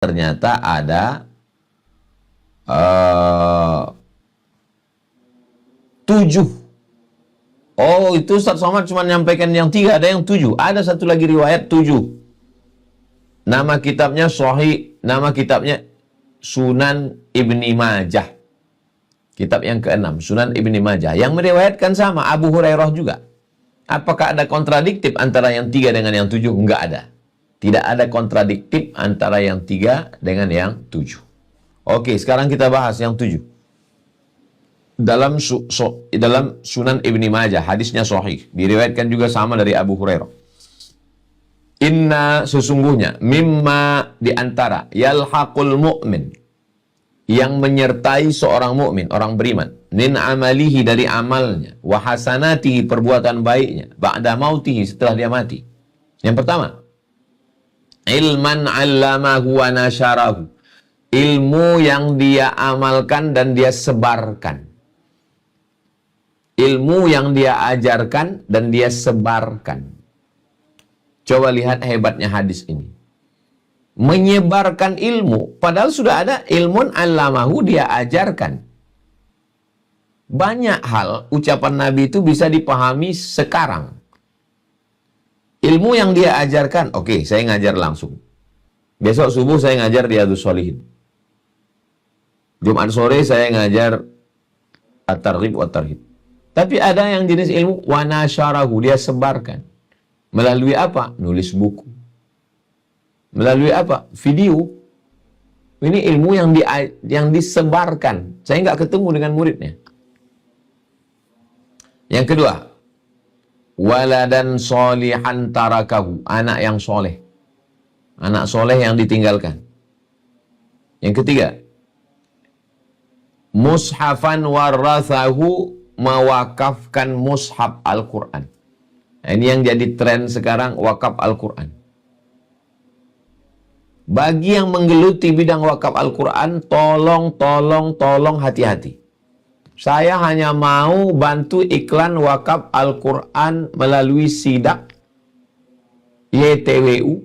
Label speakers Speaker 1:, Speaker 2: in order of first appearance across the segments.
Speaker 1: ternyata ada 7. Oh, itu Ustaz Somad cuma menyampaikan yang 3, ada yang 7. Ada satu lagi riwayat 7. Nama kitabnya Sahih, nama kitabnya Sunan Ibni Majah. Kitab yang ke-6, Sunan Ibni Majah. Yang meriwayatkan sama, Abu Hurairah juga. Apakah ada kontradiktif antara yang 3 dengan yang 7? Enggak ada. Tidak ada kontradiktif antara yang 3 dengan yang 7. Oke, sekarang kita bahas yang 7. Dalam Sunan Ibni Majah, hadisnya sahih. Diriwayatkan juga sama dari Abu Hurairah. Inna, sesungguhnya, mimma diantara yalhaqul mu'min, yang menyertai seorang mukmin, orang beriman, min amalihi, dari amalnya, wa hasanatihi, perbuatan baiknya, ba'da mautihi, setelah dia mati. Yang pertama, ilman 'allamahu wa nasyarahu, ilmu yang dia amalkan dan dia sebarkan. Ilmu yang dia ajarkan dan dia sebarkan. Coba lihat hebatnya hadis ini. Menyebarkan ilmu, padahal sudah ada ilmun 'allamahu, dia ajarkan. Banyak hal ucapan Nabi itu bisa dipahami sekarang. Ilmu yang dia ajarkan, oke, saya ngajar langsung. Besok subuh saya ngajar Riyadhus Shalihin. Jumat sore saya ngajar At-Targhib wa Tarhib. Tapi ada yang jenis ilmu wa nasyarahu, dia sebarkan. Melalui apa? Nulis buku. Melalui apa? Video. Ini ilmu yang disebarkan. Saya nggak ketemu dengan muridnya. Yang kedua, waladan solihan tarakahu, anak yang soleh. Anak soleh yang ditinggalkan. Yang ketiga, mushafan warathahu, mewakafkan mushaf Al-Quran. Nah, ini yang jadi tren sekarang, wakaf Al-Quran. Bagi yang menggeluti bidang wakaf Al-Quran, tolong hati-hati. Saya hanya mau bantu iklan wakaf Al-Quran melalui Sidak, YTWU,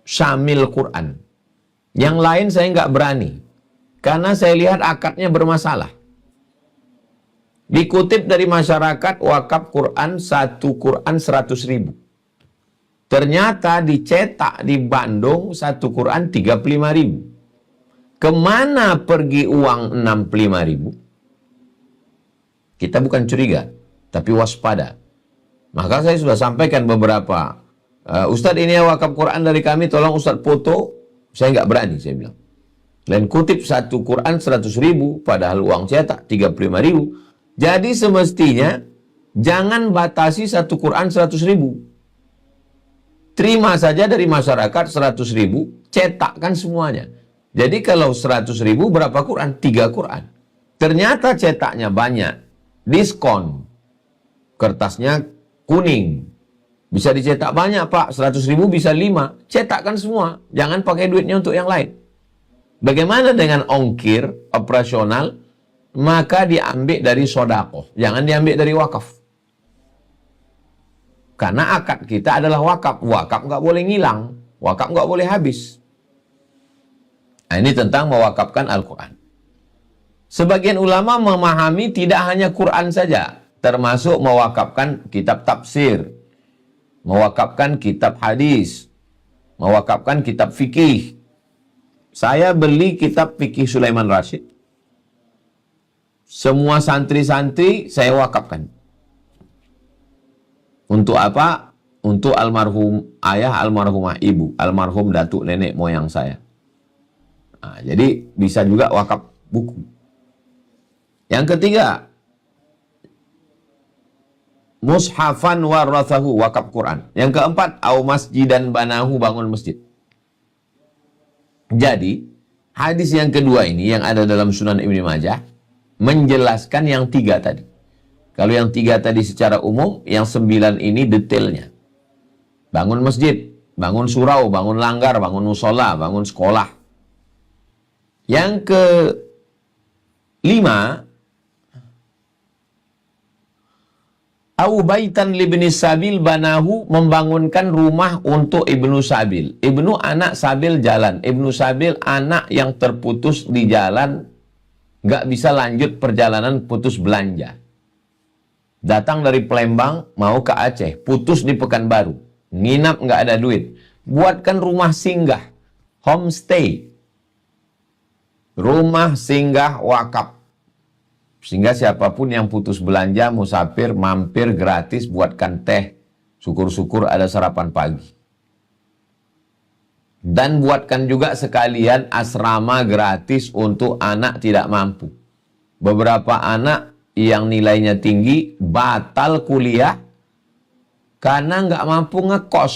Speaker 1: Syamil Quran. Yang lain saya nggak berani. Karena saya lihat akadnya bermasalah. Dikutip dari masyarakat, wakaf Quran, satu Quran 100.000. Ternyata dicetak di Bandung, satu Quran 35.000. Kemana pergi uang 65.000? Kita bukan curiga, tapi waspada. Maka saya sudah sampaikan beberapa, Ustadz, ini wakaf Quran dari kami, tolong Ustadz foto. Saya nggak berani, saya bilang. Lain kutip satu Quran 100.000, padahal uang cetak 35.000. Jadi semestinya jangan batasi satu Quran 100.000. Terima saja dari masyarakat 100.000, cetakkan semuanya. Jadi kalau 100.000 berapa Quran? 3 Quran. Ternyata cetaknya banyak, diskon. Kertasnya kuning. Bisa dicetak banyak, Pak. 100.000 bisa 5. Cetakkan semua. Jangan pakai duitnya untuk yang lain. Bagaimana dengan ongkir operasional? Maka diambil dari sodakoh. Jangan diambil dari wakaf. Karena akad kita adalah wakaf. Wakaf nggak boleh ngilang. Wakaf nggak boleh habis. Nah, ini tentang mewakafkan Al-Quran. Sebagian ulama memahami tidak hanya Quran saja. Termasuk mewakafkan kitab tafsir. Mewakafkan kitab hadis. Mewakafkan kitab fikih. Saya beli kitab fikih Sulaiman Rashid. Semua santri-santri saya wakafkan. Untuk apa? Untuk almarhum ayah, almarhumah ibu, almarhum datuk nenek moyang saya. Nah, jadi bisa juga wakaf buku. Yang ketiga, mushafan warathahu, wakaf Quran. Yang keempat, au masjidan banahu, bangun masjid. Jadi, hadis yang kedua ini yang ada dalam Sunan Ibni Majah menjelaskan yang 3 tadi. Kalau yang 3 tadi secara umum, yang 9 ini detailnya. Bangun masjid, bangun surau, bangun langgar, bangun musola, bangun sekolah. Yang ke-5, Au baitan libni sabil banahu, membangunkan rumah untuk ibnu sabil. Ibnu anak sabil jalan. Ibnu sabil anak yang terputus di jalan, nggak bisa lanjut perjalanan, putus belanja. Datang dari Palembang mau ke Aceh, putus di Pekanbaru, nginap nggak ada duit. Buatkan rumah singgah, homestay, rumah singgah wakaf. Sehingga siapapun yang putus belanja, musafir, mampir gratis, buatkan teh. Syukur-syukur ada sarapan pagi. Dan buatkan juga sekalian asrama gratis untuk anak tidak mampu. Beberapa anak yang nilainya tinggi, batal kuliah, karena nggak mampu ngekos.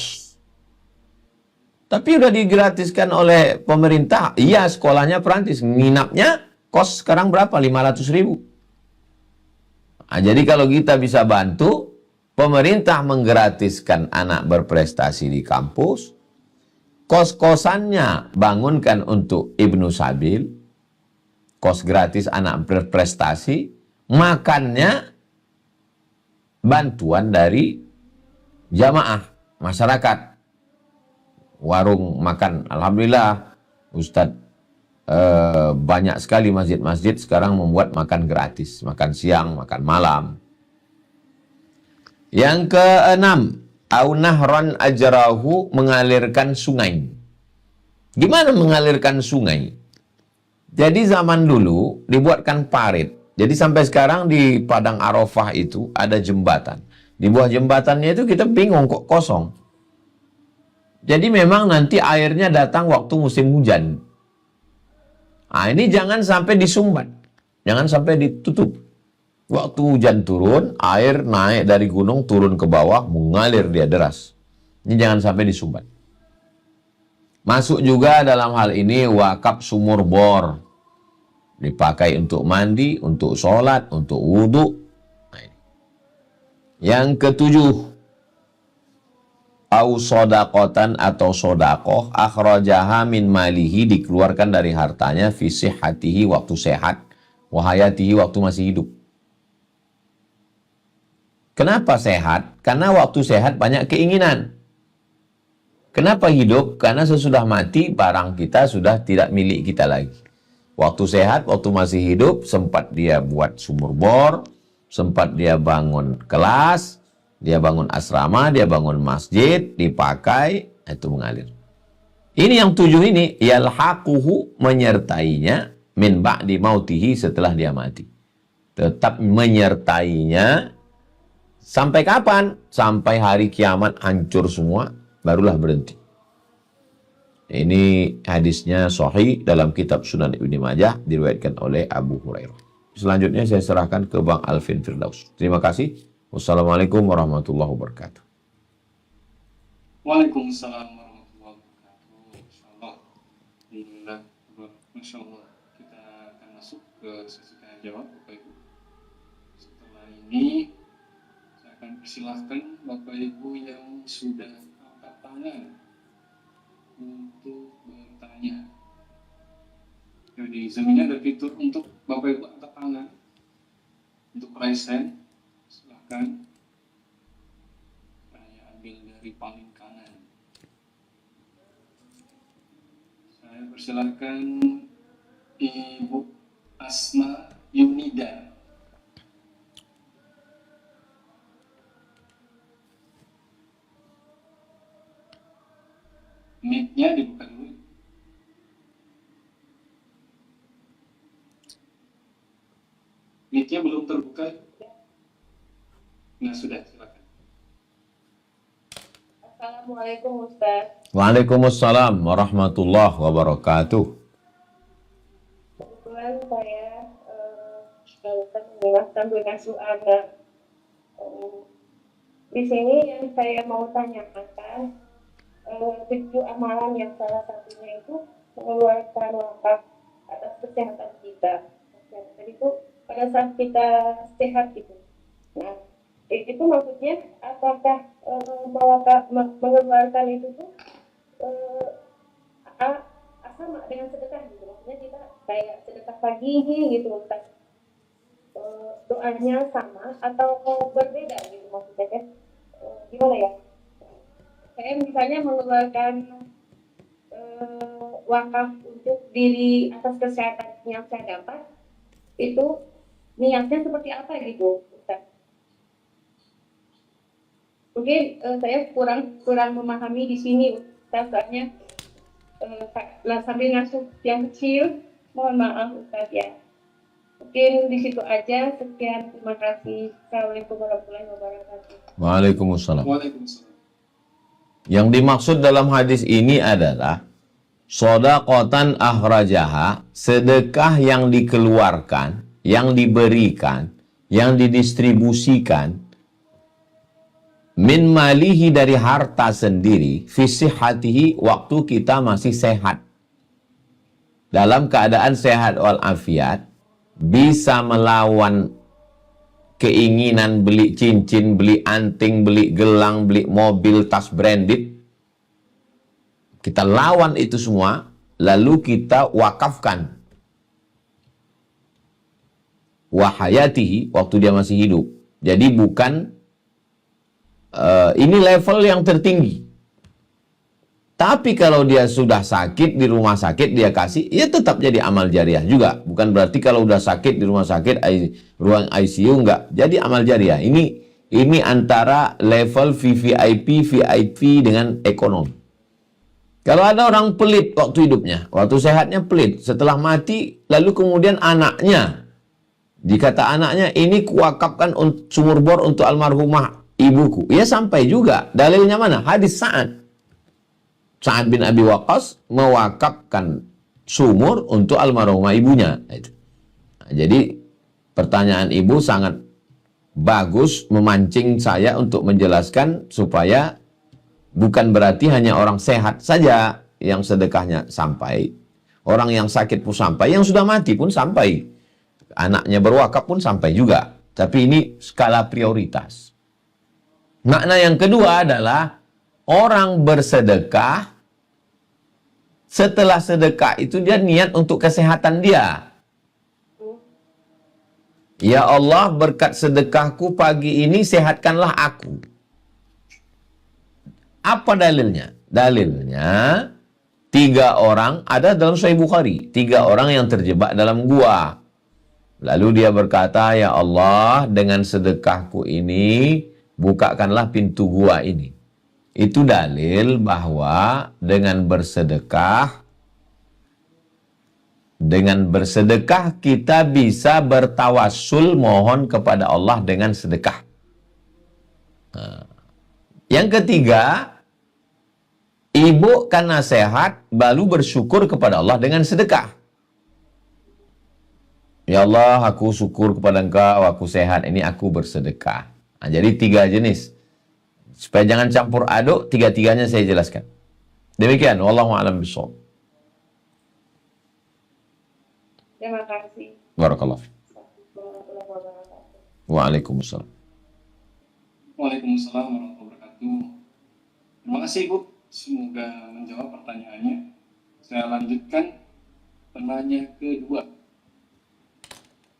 Speaker 1: Tapi udah digratiskan oleh pemerintah. Iya, sekolahnya Perancis. Nginapnya, kos sekarang berapa? 500.000. Nah, jadi kalau kita bisa bantu, pemerintah menggratiskan anak berprestasi di kampus, kos-kosannya bangunkan untuk Ibnu Sabil, kos gratis anak berprestasi, makannya bantuan dari jamaah, masyarakat. Warung makan, alhamdulillah, Ustadz, banyak sekali masjid-masjid sekarang membuat makan gratis, makan siang, makan malam. Yang keenam, au nahron ajrahu, mengalirkan sungai. Gimana mengalirkan sungai? Jadi zaman dulu dibuatkan parit. Jadi sampai sekarang di Padang Arafah itu ada jembatan. Di bawah jembatannya itu kita bingung kok kosong. Jadi memang nanti airnya datang waktu musim hujan. Nah, ini jangan sampai disumbat, jangan sampai ditutup. Waktu hujan turun, air naik dari gunung turun ke bawah, mengalir dia deras. Ini jangan sampai disumbat. Masuk juga dalam hal ini wakaf sumur bor. Dipakai untuk mandi, untuk sholat, untuk wudhu. Nah, ini. Yang ketujuh, au sodakotan atau sodakoh akhrajaha min malihi, dikeluarkan dari hartanya, fi sihhatihi, waktu sehat, wahayatihi, waktu masih hidup. Kenapa sehat? Karena waktu sehat banyak keinginan. Kenapa hidup? Karena sesudah mati barang kita sudah tidak milik kita lagi. Waktu sehat, waktu masih hidup, sempat dia buat sumur bor, sempat dia bangun kelas, dia bangun asrama, dia bangun masjid, dipakai, itu mengalir. Ini yang 7 ini, yalhaquhu, menyertainya, min ba'di mautihi, setelah dia mati. Tetap menyertainya, sampai kapan? Sampai hari kiamat hancur semua, barulah berhenti. Ini hadisnya sahih dalam kitab Sunan Ibnu Majah, diriwayatkan oleh Abu Hurairah. Selanjutnya saya serahkan ke Bang Alvin Firdaus. Terima kasih. Wassalamualaikum warahmatullahi wabarakatuh.
Speaker 2: Waalaikumsalam warahmatullahi wabarakatuh. Insyaallah. Alhamdulillah. Masya Allah. Kita akan masuk ke sesi tanya jawab, Bapak Ibu. Setelah ini saya akan persilahkan Bapak Ibu yang sudah angkat tangan untuk bertanya. Jadi Zoom ini ada fitur untuk Bapak Ibu angkat tangan untuk raise hand. Silahkan. Saya ambil dari paling kanan. Saya persilahkan Ibu Asma Yunida. Mic-nya dibuka dulu. Mic-nya belum terbuka. Nah, sudah, silakan.
Speaker 3: Assalamualaikum Ustaz.
Speaker 1: Waalaikumsalam warahmatullahi wabarakatuh.
Speaker 3: Kebetulan saya Ustaz menjelaskan tentang suara. Di sini yang saya mau tanyakan, 7 amalan yang salah satunya itu mengeluarkan wakaf atas kesehatan kita. Jadi itu pada saat kita sehat itu. Nah, itu maksudnya apakah mengeluarkan itu tuh sama dengan sedekah gitu? Maksudnya kita kayak sedekah pagi gitu Ustaz. doanya sama atau berbeda gitu maksudnya kan? Gimana ya? Saya misalnya mengeluarkan wakaf untuk diri atas kesehatan yang saya dapat, itu niatnya seperti apa gitu, Ustaz? Mungkin saya kurang memahami di sini, Ustaz, soalnya sambil ngasuh yang kecil, mohon maaf Ustaz ya. Mungkin di situ aja. Sekian, terima kasih. Assalamualaikum warahmatullahi wabarakatuh.
Speaker 1: Waalaikumsalam.
Speaker 2: Waalaikumsalam.
Speaker 1: Yang dimaksud dalam hadis ini adalah shadaqatan akhrajaha, sedekah yang dikeluarkan, yang diberikan, yang didistribusikan min malihi, dari harta sendiri, fi sihhatihi, waktu kita masih sehat. Dalam keadaan sehat walafiat, bisa melawan keinginan beli cincin, beli anting, beli gelang, beli mobil, tas branded. Kita lawan itu semua, lalu kita wakafkan wahayatihi, waktu dia masih hidup. Jadi bukan ini level yang tertinggi. Tapi kalau dia sudah sakit di rumah sakit, dia kasih, ya tetap jadi amal jariah juga. Bukan berarti kalau udah sakit di rumah sakit, ruang ICU, enggak jadi amal jariah. Ini antara level VVIP, VIP dengan ekonomi. Kalau ada orang pelit waktu hidupnya, waktu sehatnya pelit, setelah mati, lalu kemudian anaknya, dikata anaknya, ini kuwakafkan sumur bor untuk almarhumah ibuku. Ya sampai juga. Dalilnya mana? Hadis Sa'ad. Sa'ad bin Abi Waqqas mewakafkan sumur untuk almarhumah ibunya. Nah, jadi pertanyaan ibu sangat bagus, memancing saya untuk menjelaskan supaya bukan berarti hanya orang sehat saja yang sedekahnya sampai. Orang yang sakit pun sampai, yang sudah mati pun sampai. Anaknya berwakaf pun sampai juga. Tapi ini skala prioritas. Makna yang kedua adalah orang bersedekah, setelah sedekah itu dia niat untuk kesehatan dia. Ya Allah, berkat sedekahku pagi ini sehatkanlah aku. Apa dalilnya? Dalilnya 3 orang ada dalam Sahih Bukhari, 3 orang yang terjebak dalam gua. Lalu dia berkata, ya Allah, dengan sedekahku ini bukakanlah pintu gua ini. Itu dalil bahwa dengan bersedekah kita bisa bertawassul, mohon kepada Allah dengan sedekah. Yang ketiga, ibu karena sehat lalu bersyukur kepada Allah dengan sedekah. Ya Allah, aku syukur kepada Engkau, aku sehat, ini aku bersedekah. Nah, jadi 3 jenis. Supaya jangan campur aduk, 3-tiganya saya jelaskan. Demikian, wallahu a'lam bishawab.
Speaker 3: Terima kasih.
Speaker 1: Barakallah.
Speaker 3: Warahmatullahi wabarakatuh.
Speaker 1: Waalaikumsalam.
Speaker 2: Waalaikumsalam warahmatullahi wabarakatuh. Terima kasih Ibu, semoga menjawab pertanyaannya. Saya lanjutkan pertanyaan kedua.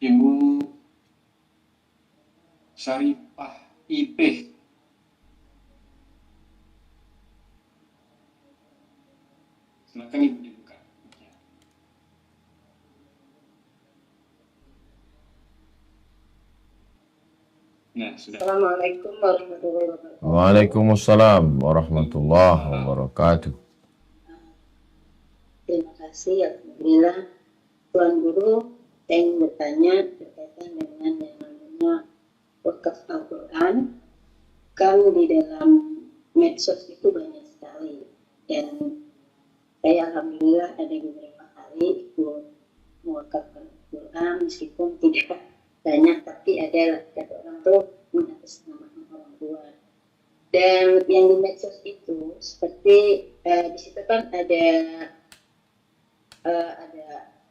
Speaker 2: Ibu Syarifah IP. Silakan Ibu dibuka. Nah, sudah.
Speaker 3: Assalamualaikum warahmatullahi wabarakatuh.
Speaker 1: Waalaikumsalam warahmatullahi wabarakatuh.
Speaker 4: Terima kasih, alhamdulillah. Tuan Guru, saya ingin bertanya berkaitan dengan yang namanya wakaf Al-Quran. Kan di dalam medsos itu banyak sekali, dan saya alhamdulillah ada beberapa kali ikut mewakafkan Al-Quran, meskipun tidak banyak, tapi ada kata orang tuh mengatasnamakan orang tua. Dan yang di medsos itu seperti di situ kan ada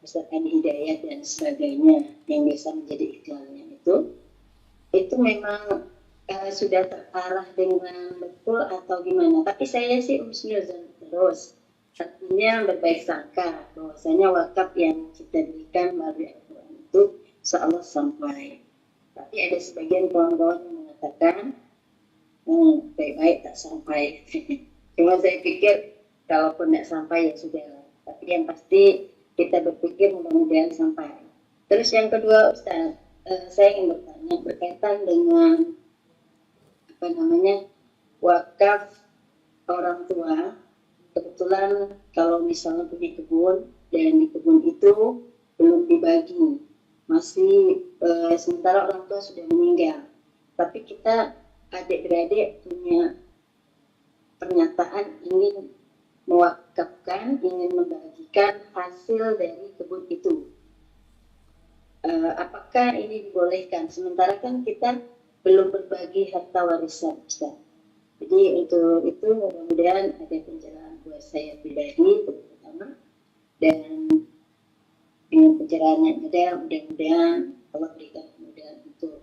Speaker 4: misalkan hidayah dan sebagainya yang bisa menjadi iklannya itu memang sudah terarah dengan betul atau gimana? Tapi saya sih husnuzon terus, artinya berbaik sangka bahwasanya wakaf yang kita berikan melalui Al-Quran itu insya Allah sampai. Tapi ada sebagian kawan-kawan yang mengatakan, baik-baik tak sampai. Cuma saya pikir, kalaupun tidak sampai ya sudah. Tapi yang pasti kita berpikir mudah-mudahan sampai. Terus yang kedua, Ustaz, saya ingin bertanya berkaitan dengan wakaf orang tua. Kebetulan kalau misalnya punya kebun dan di kebun itu belum dibagi, masih sementara orang tua sudah meninggal, tapi kita adik-beradik punya pernyataan ingin mewakafkan, ingin membagikan hasil dari kebun itu. Apakah ini dibolehkan? Sementara kan kita belum berbagi harta warisan, Ustaz. Jadi untuk itu mudah-mudahan ada pencerahan buat saya pribadi terutama, dan dengan pencerahan yang ada mudah-mudahan Allah berikan kemudahan untuk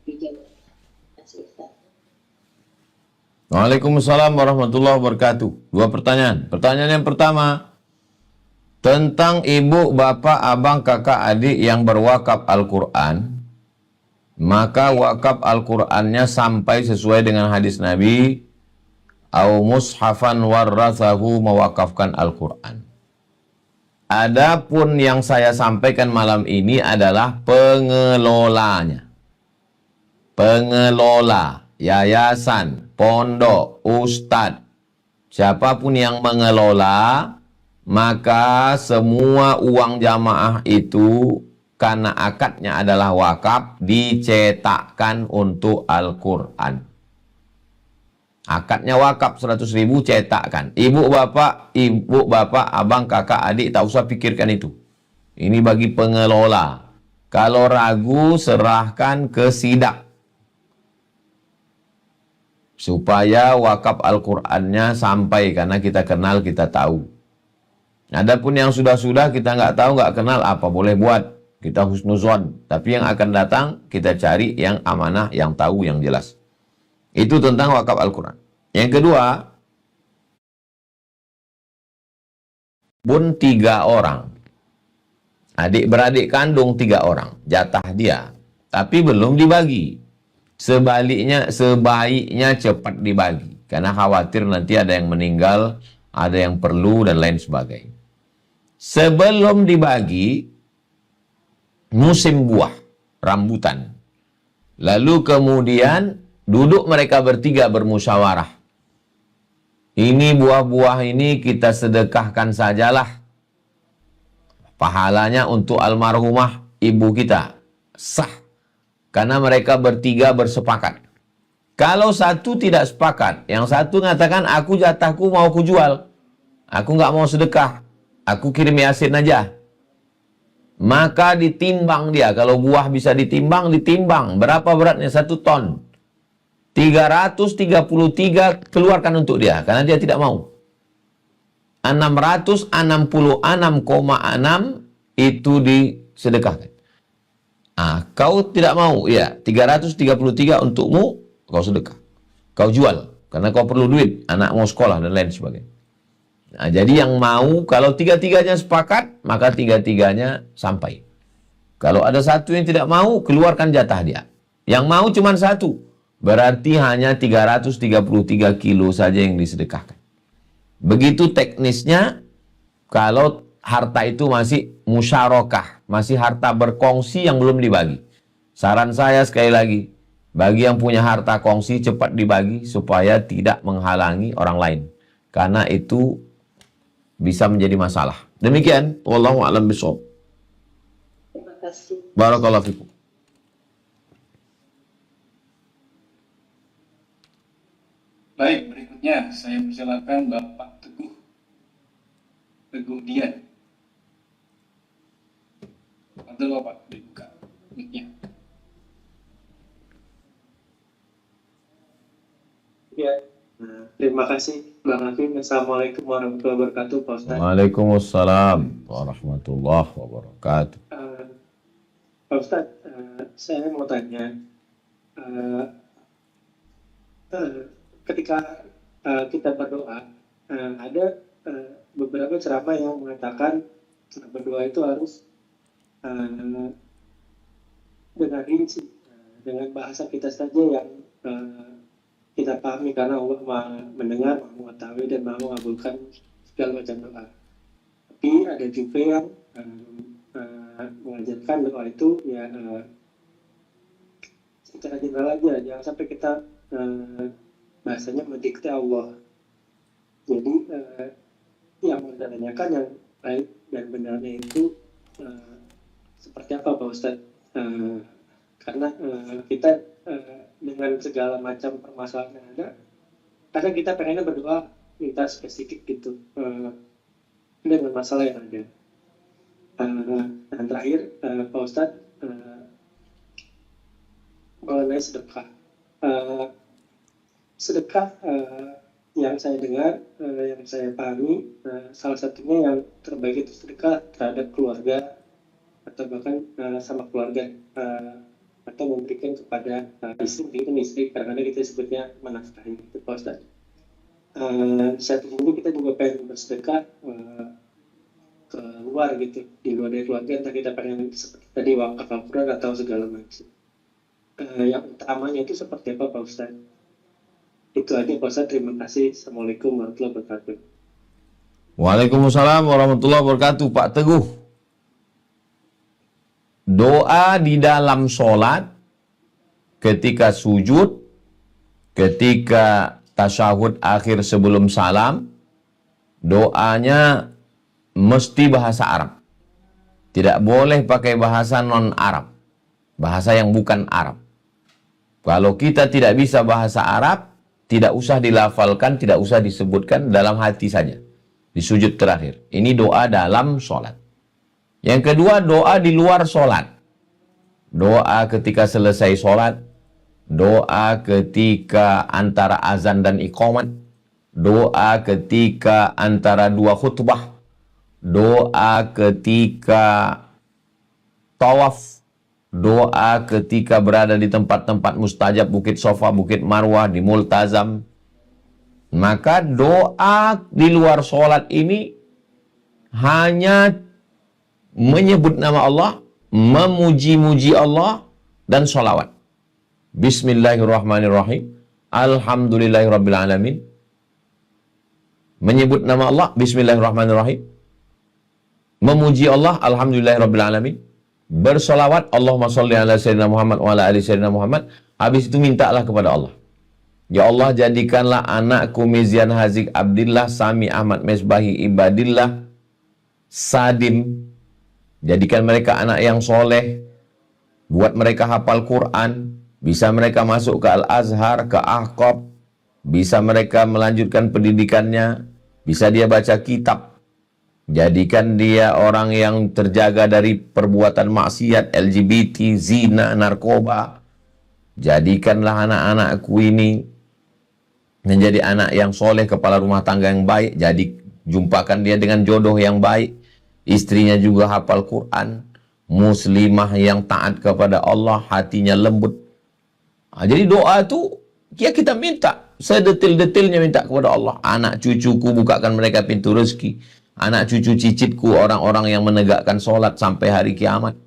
Speaker 4: dijawab. Terima kasih, Ustaz.
Speaker 1: Waalaikumsalam warahmatullahi wabarakatuh. Dua pertanyaan. Pertanyaan yang pertama, tentang ibu, bapak, abang, kakak, adik yang berwakaf Al-Quran, maka wakaf Al-Qurannya sampai sesuai dengan hadis Nabi, au mushafan warrathahu, mewakafkan Al-Quran. Adapun yang saya sampaikan malam ini adalah pengelolanya. Pengelola, yayasan, pondok, ustadz, siapapun yang mengelola, maka semua uang jamaah itu karena akadnya adalah wakaf, dicetakkan untuk Al-Quran. Akadnya wakaf 100.000, cetakkan. Ibu bapak, abang, kakak, adik, tak usah pikirkan itu. Ini bagi pengelola. Kalau ragu, serahkan ke sidak, supaya wakaf Al-Qurannya sampai, karena kita kenal, kita tahu. Adapun yang sudah-sudah kita nggak tahu, nggak kenal, apa boleh buat. Kita husnuzon. Tapi yang akan datang, kita cari yang amanah, yang tahu, yang jelas. Itu tentang wakaf Al-Quran. Yang kedua, pun 3 orang. Adik-beradik kandung 3 orang. Jatah dia. Tapi belum dibagi. Sebaiknya cepat dibagi. Karena khawatir nanti ada yang meninggal, ada yang perlu, dan lain sebagainya. Sebelum dibagi, musim buah, rambutan. Lalu kemudian duduk mereka bertiga bermusyawarah. Ini buah-buah ini kita sedekahkan sajalah. Pahalanya untuk almarhumah ibu kita. Sah. Karena mereka bertiga bersepakat. Kalau satu tidak sepakat, yang satu mengatakan aku jatahku mau aku jual. Aku nggak mau sedekah. Aku kirim Yasin aja. Maka ditimbang dia. Kalau buah bisa ditimbang, ditimbang. Berapa beratnya? 1 ton. 333 keluarkan untuk dia. Karena dia tidak mau. 666,6 itu disedekahkan. Kau tidak mau. Ya, 333 untukmu, kau sedekah. Kau jual. Karena kau perlu duit. Anak mau sekolah dan lain sebagainya. Nah, jadi yang mau, kalau 3-3-nya sepakat, maka 3-3-nya sampai. Kalau ada satu yang tidak mau, keluarkan jatah dia. Yang mau cuma satu. Berarti hanya 333 kilo saja yang disedekahkan. Begitu teknisnya, kalau harta itu masih musyarakah, masih harta berkongsi yang belum dibagi. Saran saya sekali lagi, bagi yang punya harta kongsi, cepat dibagi supaya tidak menghalangi orang lain. Karena itu bisa menjadi masalah. Demikian, wallahu a'lam bishawab.
Speaker 4: Terima kasih.
Speaker 1: Barakallahu fikum.
Speaker 2: Baik, berikutnya saya persilakan Bapak Teguh Dian. Ada Bapak dibuka mic-nya.
Speaker 5: Ya, terima kasih Bang Hafim. Assalamualaikum warahmatullahi wabarakatuh, Pak Ustaz.
Speaker 1: Waalaikumsalam warahmatullahi wabarakatuh.
Speaker 5: Pak Ustaz, saya mau tanya, ketika kita berdoa, ada beberapa ceramah yang mengatakan berdoa itu harus dengan rinci, dengan bahasa kita saja yang kita pahami, karena Allah Maha mendengar, Maha mengetahui, dan Maha mengabulkan segala macam doa. Tapi ada juga yang mengajarkan doa itu ya secara general aja, jangan sampai kita bahasanya mendikte Allah. Jadi yang menanyakan yang baik dan benarnya itu seperti apa Pak Ustadz? Karena kita dengan segala macam permasalahan yang ada, kadang kita pengennya berdoa minta spesifik gitu dengan masalah yang ada. Dan terakhir Pak Ustadz, mengenai sedekah. Sedekah yang saya dengar, yang saya pahami, salah satunya yang terbaik itu sedekah terhadap keluarga atau bahkan sama keluarga, atau memberikan kepada istri, kadang-kadang kita sebutnya menafkahi itu Pak Ustadz. Satu ini kita juga pengen bersedekah ke luar gitu, di luar dari keluarga, entah kita pengen seperti tadi wakaf Al-Quran atau segala macam. Yang utamanya itu seperti apa Pak Ustadz? Itu aja Pak Ustadz, terima kasih. Assalamualaikum warahmatullahi wabarakatuh.
Speaker 1: Waalaikumsalam warahmatullahi wabarakatuh. Pak Teguh, doa di dalam sholat, ketika sujud, ketika tasyahud akhir sebelum salam, doanya mesti bahasa Arab. Tidak boleh pakai bahasa non-Arab, bahasa yang bukan Arab. Kalau kita tidak bisa bahasa Arab, tidak usah dilafalkan, tidak usah disebutkan, dalam hati saja. Di sujud terakhir. Ini doa dalam sholat. Yang kedua, doa di luar sholat. Doa ketika selesai sholat. Doa ketika antara azan dan iqamat. Doa ketika antara dua khutbah. Doa ketika tawaf. Doa ketika berada di tempat-tempat mustajab, Bukit Sofa, Bukit Marwah, di Multazam. Maka doa di luar sholat ini hanya menyebut nama Allah, memuji-muji Allah, dan sholawat. Bismillahirrahmanirrahim. Alhamdulillahirrabbilalamin. Menyebut nama Allah, Bismillahirrahmanirrahim. Memuji Allah, Alhamdulillahirrabbilalamin. Bersolawat, Allahumma salli ala sayyidina Muhammad wa ala ali sayyidina Muhammad. Habis itu mintalah kepada Allah. Ya Allah, jadikanlah anakku Mizian Hazik Abdillah, Sami Ahmad Mesbahi Ibadillah, Sadim. Jadikan mereka anak yang soleh. Buat mereka hafal Quran. Bisa mereka masuk ke Al-Azhar, ke Ahqab. Bisa mereka melanjutkan pendidikannya. Bisa dia baca kitab. Jadikan dia orang yang terjaga dari perbuatan maksiat, LGBT, zina, narkoba. Jadikanlah anak-anakku ini menjadi anak yang soleh, kepala rumah tangga yang baik. Jadi jumpakan dia dengan jodoh yang baik. Istrinya juga hafal Quran. Muslimah yang taat kepada Allah, hatinya lembut. Jadi doa itu ya kita minta, sedetil-detilnya minta kepada Allah. Anak cucuku bukakan mereka pintu rezeki. Anak cucu cicitku orang-orang yang menegakkan sholat sampai hari kiamat.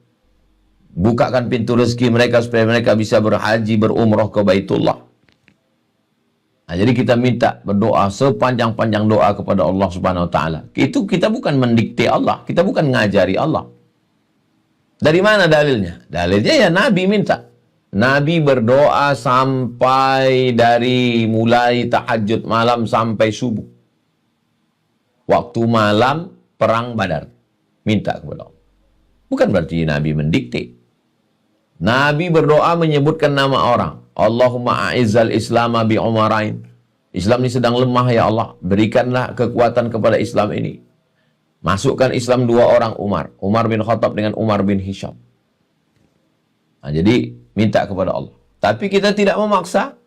Speaker 1: Bukakan pintu rezeki mereka supaya mereka bisa berhaji, berumrah ke Baitullah. Nah, jadi kita minta berdoa sepanjang-panjang doa kepada Allah Subhanahu wa taala. Itu kita bukan mendikte Allah, kita bukan ngajari Allah. Dari mana dalilnya? Dalilnya ya Nabi minta. Nabi berdoa sampai dari mulai tahajud malam sampai subuh. Waktu malam perang Badar. Minta kepada Allah. Bukan berarti Nabi mendikte. Nabi berdoa menyebutkan nama orang. Allahumma a'izzal islama bi umarain. Islam ini sedang lemah ya Allah. Berikanlah kekuatan kepada Islam ini. Masukkan Islam dua orang Umar. Umar bin Khattab dengan Umar bin Hisham. Nah, jadi minta kepada Allah. Tapi kita tidak memaksa.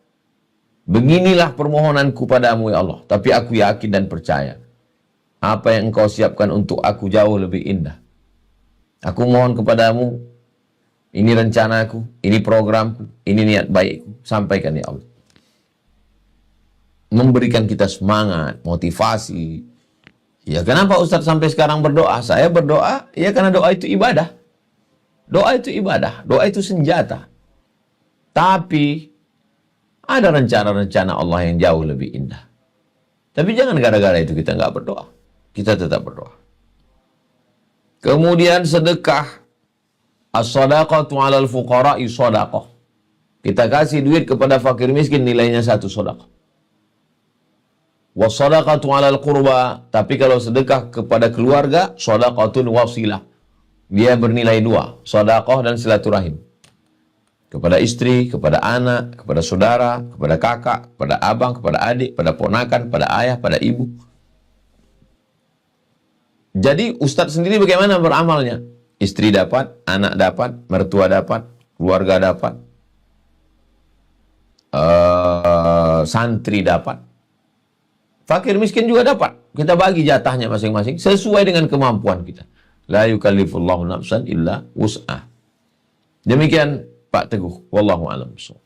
Speaker 1: Beginilah permohonanku padamu ya Allah. Tapi aku yakin dan percaya. Apa yang engkau siapkan untuk aku jauh lebih indah. Aku mohon kepadamu, ini rencanaku, ini programku, ini niat baikku. Sampaikan ya Allah. Memberikan kita semangat, motivasi. Ya kenapa Ustadz sampai sekarang berdoa? Saya berdoa, ya karena doa itu ibadah. Doa itu ibadah, doa itu senjata. Tapi ada rencana-rencana Allah yang jauh lebih indah. Tapi jangan gara-gara itu kita nggak berdoa. Kita tetap berdoa. Kemudian sedekah. As-sadaqatu 'alal fuqara'i shadaqah. Kita kasih duit kepada fakir miskin nilainya 1 sedekah. Was-sadaqatu 'alal qurba, tapi kalau sedekah kepada keluarga, shadaqatun wasilah. Dia bernilai 2, sedekah dan silaturahim. Kepada istri, kepada anak, kepada saudara, kepada kakak, kepada abang, kepada adik, kepada ponakan, kepada ayah, pada ibu. Jadi Ustadz sendiri bagaimana beramalnya? Istri dapat, anak dapat, mertua dapat, keluarga dapat, santri dapat, fakir miskin juga dapat. Kita bagi jatahnya masing-masing sesuai dengan kemampuan kita. La yukallifullahu nafsan illa wus'ah. Demikian Pak Teguh, wallahu a'lam bishawab.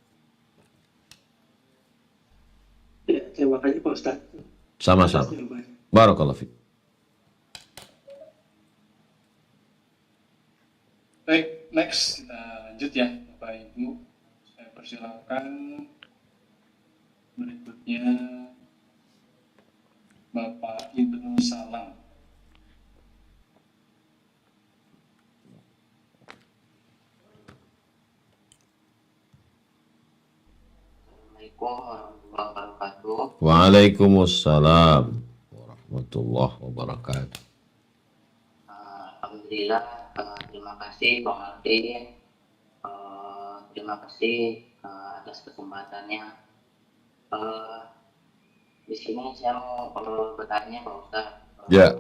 Speaker 5: Ya, terima kasih Pak Ustadz.
Speaker 1: Sama-sama. Barakallahu fiik.
Speaker 2: Baik, next kita lanjut ya Bapak Ibu. Saya persilakan berikutnya Bapak Ibnu Salam.
Speaker 6: Assalamualaikum warahmatullahi wabarakatuh.
Speaker 1: Waalaikumsalam warahmatullahi wabarakatuh.
Speaker 6: Alhamdulillah, terima kasih Bang Aldi. Terima kasih atas kesempatannya. Di sini saya mau bertanya Pak Ustadz.
Speaker 1: Ya.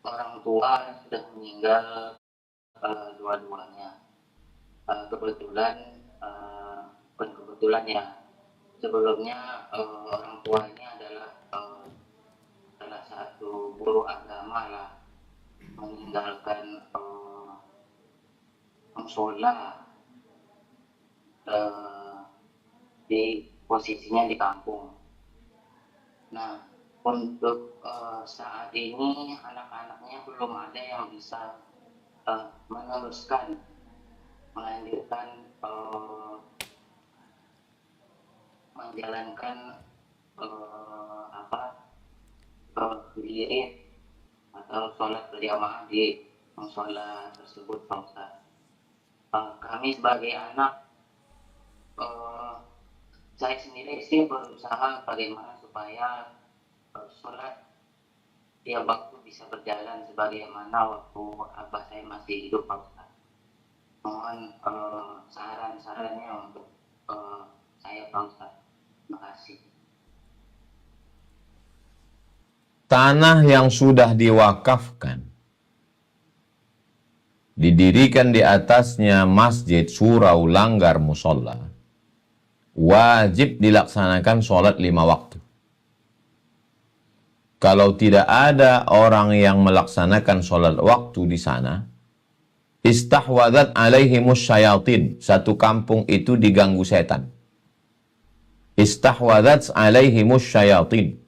Speaker 6: Orang tua sudah meninggal dua-duanya. Kebetulan bukan kebetulan ya, sebelumnya orang tua ini adalah salah satu guru agama lah, meninggalkan musola di posisinya di kampung. Nah, untuk saat ini anak-anaknya belum ada yang bisa meneruskan, melanjutkan menjalankan diri atau sholat berjamaah di musola tersebut, Pak Ustaz. Kami sebagai anak, saya sendiri sih berusaha bagaimana supaya sholat tiap waktu bisa berjalan sebagaimana waktu abah saya masih hidup, Pak Ustaz. Mohon saran-sarannya untuk saya, Pak Ustaz. Terima kasih.
Speaker 1: Tanah yang sudah diwakafkan, didirikan di atasnya masjid, surau, langgar, musola, wajib dilaksanakan sholat 5 waktu. Kalau tidak ada orang yang melaksanakan sholat waktu di sana, istahwadat alaihimus syayatin, satu kampung itu diganggu setan. Istahwadat alaihimus syayatin,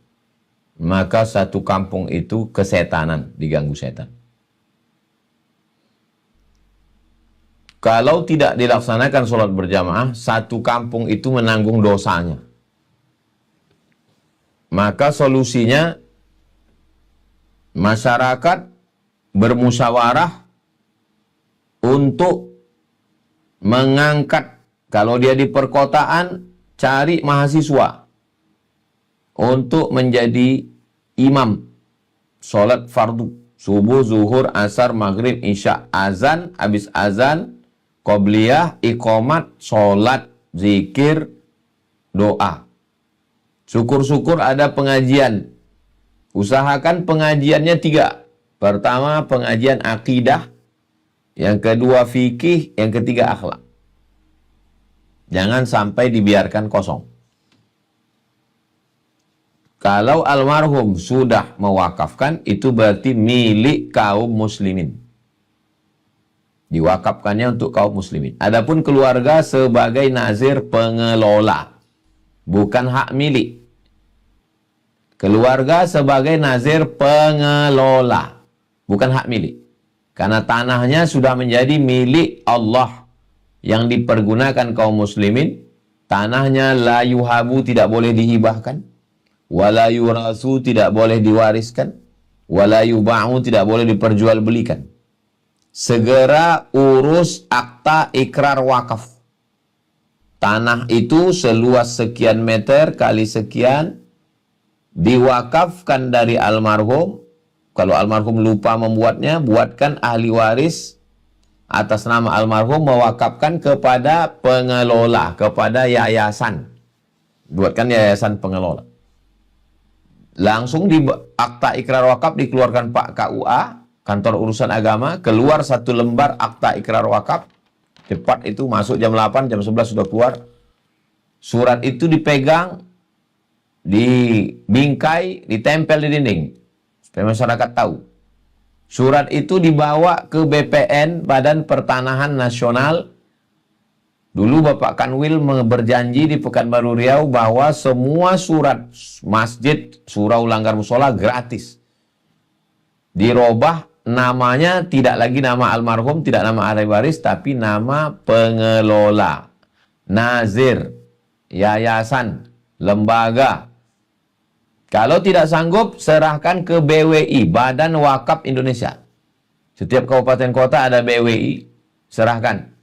Speaker 1: maka satu kampung itu kesetanan, diganggu setan. Kalau tidak dilaksanakan sholat berjamaah, satu kampung itu menanggung dosanya. Maka solusinya, masyarakat bermusyawarah untuk mengangkat, kalau dia di perkotaan, cari mahasiswa untuk menjadi imam sholat fardu, subuh, zuhur, asar, maghrib, isya, azan, habis azan, qobliyah, iqomat, sholat, zikir, doa. Syukur-syukur ada pengajian. Usahakan pengajiannya 3. Pertama, pengajian akidah. Yang kedua, fikih. Yang ketiga, akhlak. Jangan sampai dibiarkan kosong. Kalau almarhum sudah mewakafkan, itu berarti milik kaum muslimin. Diwakafkannya untuk kaum muslimin. Adapun keluarga sebagai nazir pengelola, bukan hak milik. Keluarga sebagai nazir pengelola, bukan hak milik. Karena tanahnya sudah menjadi milik Allah yang dipergunakan kaum muslimin. Tanahnya la yuhabu, tidak boleh dihibahkan. Wala yurasu, tidak boleh diwariskan. Wala yuba'u, tidak boleh diperjualbelikan. Segera urus akta ikrar wakaf. Tanah itu seluas sekian meter kali sekian, diwakafkan dari almarhum. Kalau almarhum lupa membuatnya, buatkan ahli waris atas nama almarhum mewakafkan kepada pengelola, kepada yayasan. Buatkan yayasan pengelola. Langsung di akta ikrar wakaf dikeluarkan Pak KUA, Kantor Urusan Agama, keluar satu lembar akta ikrar wakaf. Cepat itu, masuk jam 8, jam 11 sudah keluar. Surat itu dipegang, dibingkai, ditempel di dinding. Supaya masyarakat tahu. Surat itu dibawa ke BPN, Badan Pertanahan Nasional. Dulu Bapak Kanwil berjanji di Pekanbaru Riau bahwa semua surat masjid, surau, langgar, musola gratis. Dirobah namanya, tidak lagi nama almarhum, tidak nama ahli waris, tapi nama pengelola, nazir, yayasan, lembaga. Kalau tidak sanggup, serahkan ke BWI, Badan Wakaf Indonesia. Setiap kabupaten kota ada BWI, serahkan.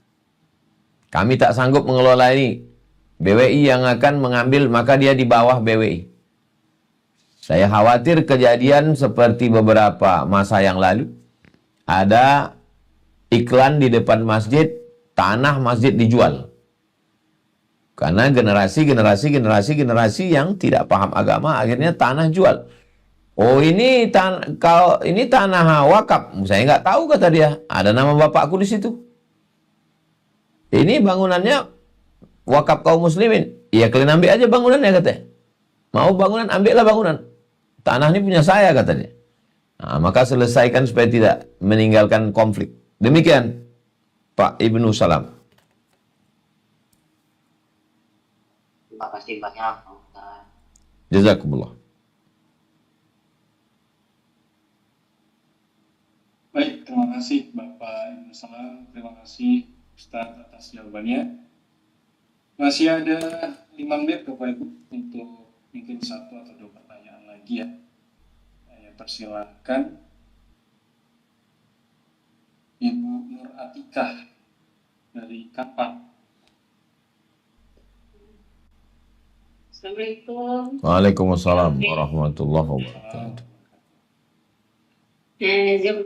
Speaker 1: Kami tak sanggup mengelola ini. BWI yang akan mengambil, maka dia di bawah BWI. Saya khawatir kejadian seperti beberapa masa yang lalu. Ada iklan di depan masjid, tanah masjid dijual. Karena generasi yang tidak paham agama akhirnya tanah jual. Oh, ini tanah wakaf. Saya nggak tahu, kata dia. Ada nama bapakku di situ. Ini bangunannya wakaf kaum muslimin. Iya, kalian ambil aja bangunannya, katanya. Mau bangunan, ambillah bangunan. Tanah ini punya saya, kata dia. Nah, maka selesaikan supaya tidak meninggalkan konflik. Demikian, Pak Ibnu Salam.
Speaker 6: Terima kasih banyak, Pak Ustaz.
Speaker 1: Jazakumullah.
Speaker 2: Baik, terima kasih Bapak Ibnu Salam. Terima kasih Ustaz atas jawabannya. Masih ada 5 menit Bapak Ibu untuk mungkin 1 atau 2 pertanyaan lagi ya. Saya persilahkan Ibu Nur Atikah dari Kapang.
Speaker 3: Assalamualaikum.
Speaker 1: Waalaikumsalam warahmatullahi wabarakatuh.